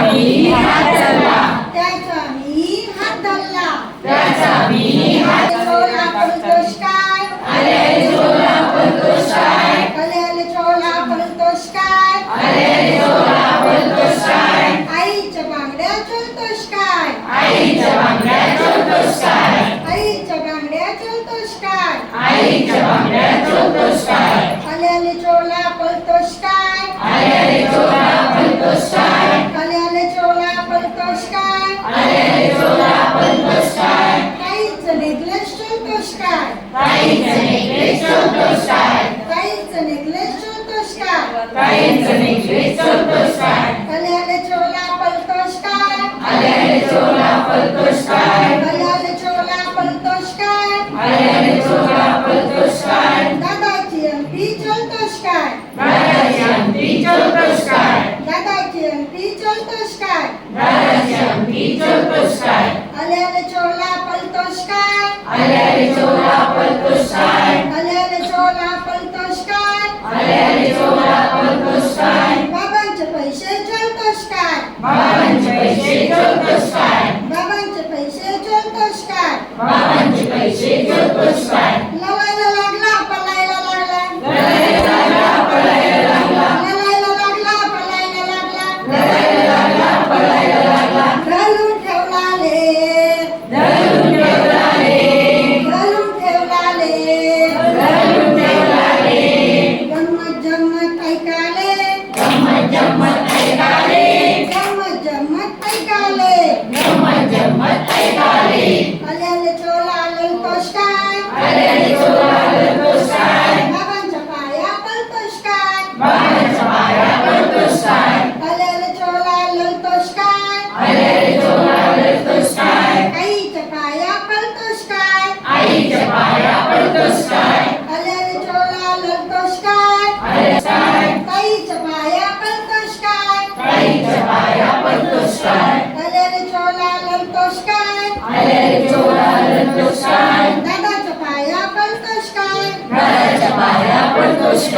मी हात धरला, त्याचा मी हात धरला, त्याचा मी हात चोला बोलतोस काय? आले चोला बोलतोस काय? आले चोला बोलतोस काय? आले चोला बोलतोस काय? आईच्या बांगड्या चोलतोस काय? आईच्या बांगड्या चोलतोस काय? आईच्या बांगड्या चोलतोस काय? आईच्या बांगड्या चोलतोस काय? आले चोला बोलतोस काय? आले चोला बोलतोस काय? आले चोला बोलतोस काय? आले चोला बोलतोस काय? काहीच नेकलेस चोलतोस काय? काहीचं नेकलेस चोलतोस काय? काहीच नेकलेस चोलतोस काय? काहीचं नेकलेस चोलतोस काय? आले चोला बोलतोस काय? आले चोला बोलतोस काय? आले चोला बोलतोस काय? आले चोला बोलतोस काय? दादाची अंगठी चोलतोस काय? दादाची अंगठी चोलतोस काय? दादाची अंगठी चोलतोस काय? दादाची अंगठी चोलतोस काय? आले चोला बोलतोस काय? आले चोला बोलतोस काय? आले चोला बोलतोस काय? आले चोला बोलतोस काय? बाबांचे पैसे चोलतोस काय? बाबांचे पैसे चोलतोस काय? बाबांचे पैसे चोलतोस काय? बाबांचे पैसे चोलतोस काय? लवायला लागला पलायला लागला, लढायला लागला, पळायला लागला, लवायला लागला पलायला लागला, लढायला लागला, पळायला लागला, घालून ठेवला ले, धरून ठेवला रे, घालून ठेवला ले, धरून ठेवला रे, गंमत जम्मत ऐकाले, गंमत जम्मत ऐकाले, गंमत जम्मत ऐकाले. गंमत जम्मत ऐकाले, आले चोला ललतोस काय? आले चोला बोलतोस काय? बाबांच्या पाया पलतोस काय? बाबांच्या पाया पडतोस काय? आले चोला ललतोस काय? आले चोला बोलतोस काय? आईच्या पाया पलतोस काय? आईच्या पाया पडतोस काय? आले चोला ललतोस काय? आले काय? आईच्या पाया पलतोस काय? आईच्या पाया पडतोस काय? आले चोला ललतोस काय? आले चोला बोलतोस काय? दादाच्या पाया पलतोस काय? दादाच्या पाया पडतोस